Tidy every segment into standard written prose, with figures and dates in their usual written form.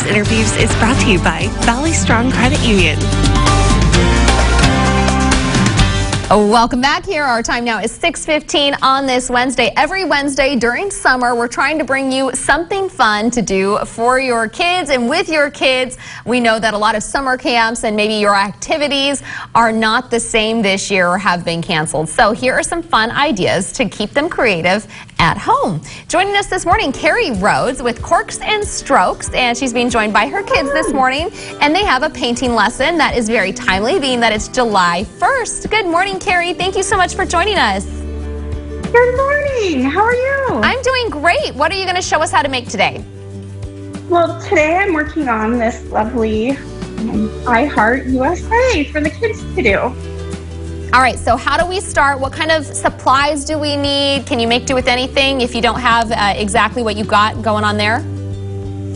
Interviews is brought to you by Valley Strong Credit Union. Welcome back here. Our time now is 6:15 on this Wednesday. Every Wednesday during summer, we're trying to bring you something fun to do for your kids and with your kids. We know that a lot of summer camps and maybe your activities are not the same this year or have been canceled. So here are some fun ideas to keep them creative at home. Joining us this morning, Carrie Rhodes with Corks and Strokes, and she's being joined by her kids this morning, and they have a painting lesson that is very timely, being that it's July 1st. Good morning, Carrie. Thank you so much for joining us. Good morning. How are you? I'm doing great. What are you going to show us how to make today? Well, today I'm working on this lovely I Heart USA for the kids to do. All right, so how do we start? What kind of supplies do we need? Can you make do with anything if you don't have exactly what you've got going on there?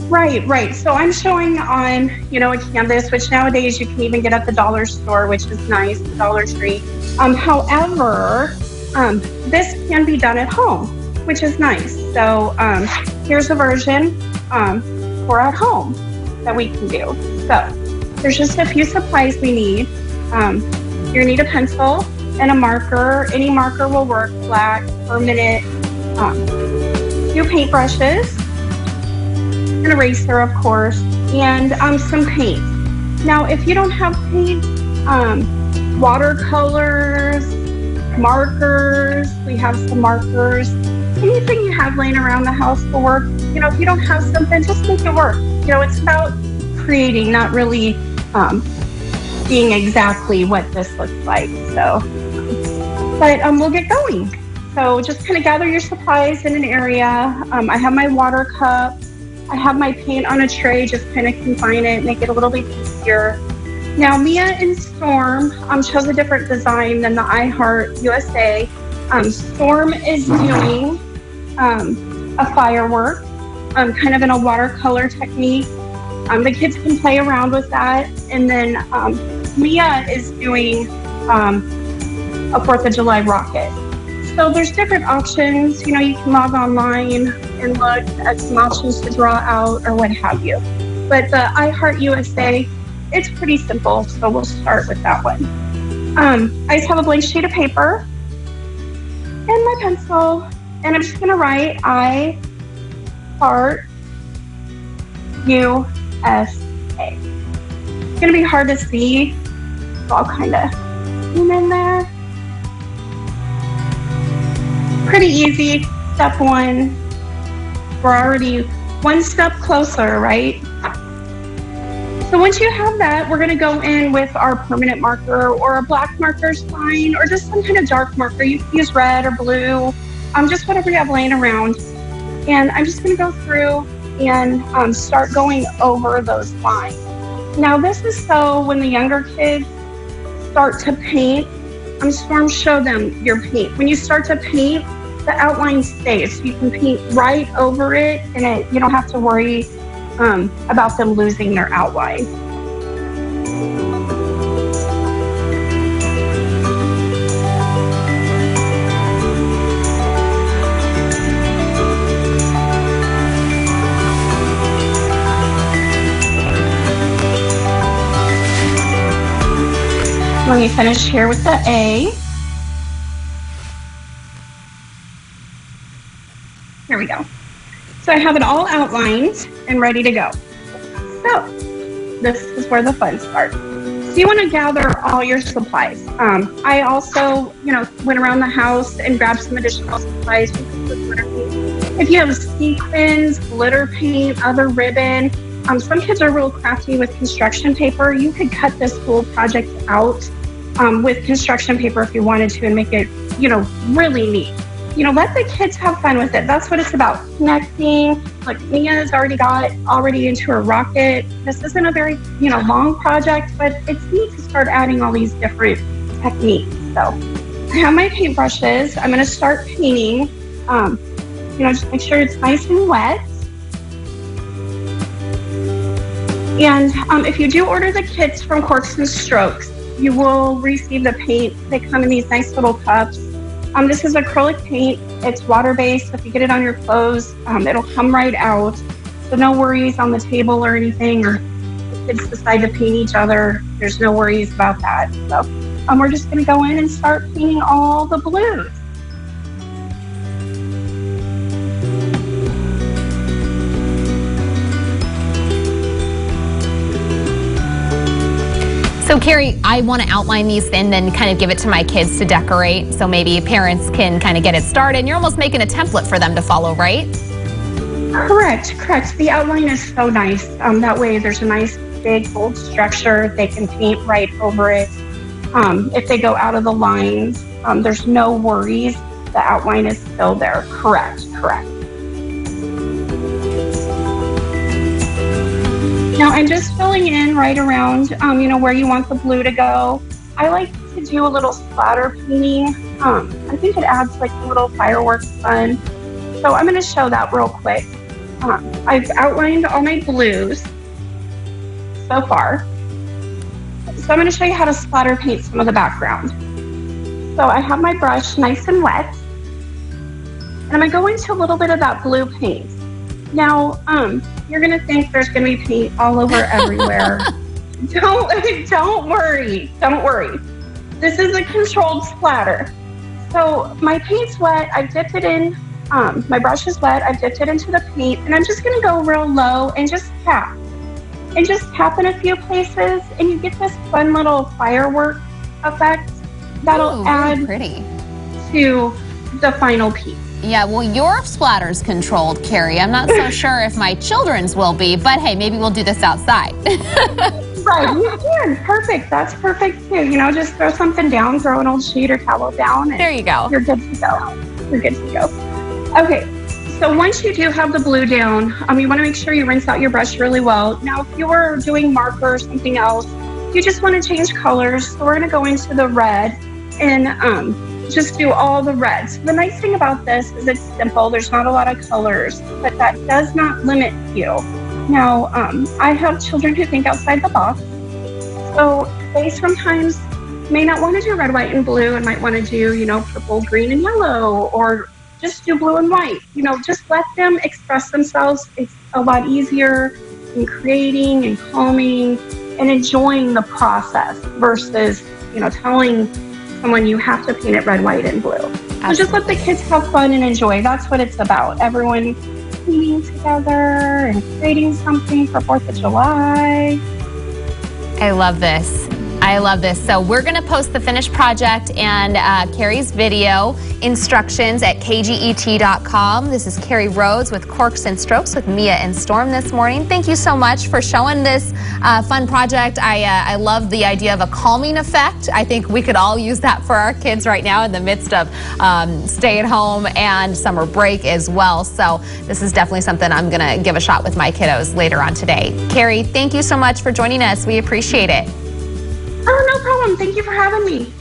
Right. So I'm showing on, a canvas, which nowadays you can even get at the dollar store, which is nice, the Dollar Tree. However, this can be done at home, which is nice. So here's a version for at home that we can do. So there's just a few supplies we need. You need a pencil and a marker. Any marker will work, black, permanent, few paintbrushes, an eraser, of course, and some paint. Now, if you don't have paint, watercolors, markers, we have some markers. Anything you have laying around the house will work. If you don't have something, just make it work. It's about creating, not really seeing exactly what this looks like. So, but we'll get going. So just kind of gather your supplies in an area. I have my water cup. I have my paint on a tray, just kind of confine it, make it a little bit easier. Now, Mia and Storm chose a different design than the I Heart USA. Storm is doing a firework, kind of in a watercolor technique. The kids can play around with that. And then Mia is doing a 4th of July rocket. So there's different options. You can log online and look at some options to draw out or what have you. But the I Heart USA, it's pretty simple. So we'll start with that one. I just have a blank sheet of paper and my pencil. And I'm just going to write I Heart USA. It's going to be hard to see, so I'll kind of zoom in there. Pretty easy. Step one. We're already one step closer, right? So once you have that, we're going to go in with our permanent marker, or a black marker is fine, or just some kind of dark marker. You can use red or blue, just whatever you have laying around. And I'm just going to go through and start going over those lines. Now this is so when the younger kids start to paint, Storm, show them your paint. When you start to paint, the outline stays. You can paint right over it, and you don't have to worry about them losing their outline. Let me finish here with the A. Here we go. So I have it all outlined and ready to go. So this is where the fun starts. So you want to gather all your supplies. I also, went around the house and grabbed some additional supplies. If you have sequins, glitter paint, other ribbon, some kids are real crafty with construction paper. You could cut this whole project out with construction paper if you wanted to and make it, really neat. Let the kids have fun with it. That's what it's about, connecting. Like Mia's already into her rocket. This isn't a very, long project, but it's neat to start adding all these different techniques. So I have my paintbrushes. I'm going to start painting. Just make sure it's nice and wet. And if you do order the kits from Corks and Strokes, you will receive the paint. They come in these nice little cups. This is acrylic paint. It's water-based. If you get it on your clothes, it'll come right out. So no worries on the table or anything, or if kids decide to paint each other, there's no worries about that. So we're just going to go in and start painting all the blues. So Carrie, I want to outline these and then kind of give it to my kids to decorate. So maybe parents can kind of get it started. And you're almost making a template for them to follow, right? Correct. The outline is so nice. That way there's a nice big bold structure. They can paint right over it. If they go out of the lines, there's no worries. The outline is still there. Correct. Now I'm just filling in right around, where you want the blue to go. I like to do a little splatter painting. I think it adds like a little fireworks fun. So I'm going to show that real quick. I've outlined all my blues so far. So I'm going to show you how to splatter paint some of the background. So I have my brush nice and wet. And I'm going to go into a little bit of that blue paint. Now, you're going to think there's going to be paint all over everywhere. Don't worry. This is a controlled splatter. So my paint's wet. I've dipped it in. My brush is wet. I've dipped it into the paint. And I'm just going to go real low and just tap. And just tap in a few places. And you get this fun little firework effect that'll add pretty to the final piece. Yeah, well, your splatter's controlled, Carrie. I'm not so sure if my children's will be, but hey, maybe we'll do this outside. Right, you can. Perfect. That's perfect too. Just throw something down, throw an old sheet or towel down. And there you go. You're good to go. Okay, so once you do have the blue down, you want to make sure you rinse out your brush really well. Now, if you were doing marker or something else, you just want to change colors. So we're going to go into the red and just do all the reds. The nice thing about this is it's simple. There's not a lot of colors, but that does not limit you. Now, I have children who think outside the box. So they sometimes may not want to do red, white, and blue and might want to do, purple, green, and yellow, or just do blue and white. Just let them express themselves. It's a lot easier in creating and calming and enjoying the process versus, telling someone you have to paint it red, white, and blue. Absolutely. So just let the kids have fun and enjoy. That's what it's about. Everyone painting together and creating something for 4th of July. I love this. So we're going to post the finished project and Carrie's video instructions at kget.com. This is Carrie Rhodes with Corks and Strokes with Mia and Storm this morning. Thank you so much for showing this fun project. I love the idea of a calming effect. I think we could all use that for our kids right now in the midst of stay at home and summer break as well. So this is definitely something I'm going to give a shot with my kiddos later on today. Carrie, thank you so much for joining us. We appreciate it. Oh, no problem. Thank you for having me.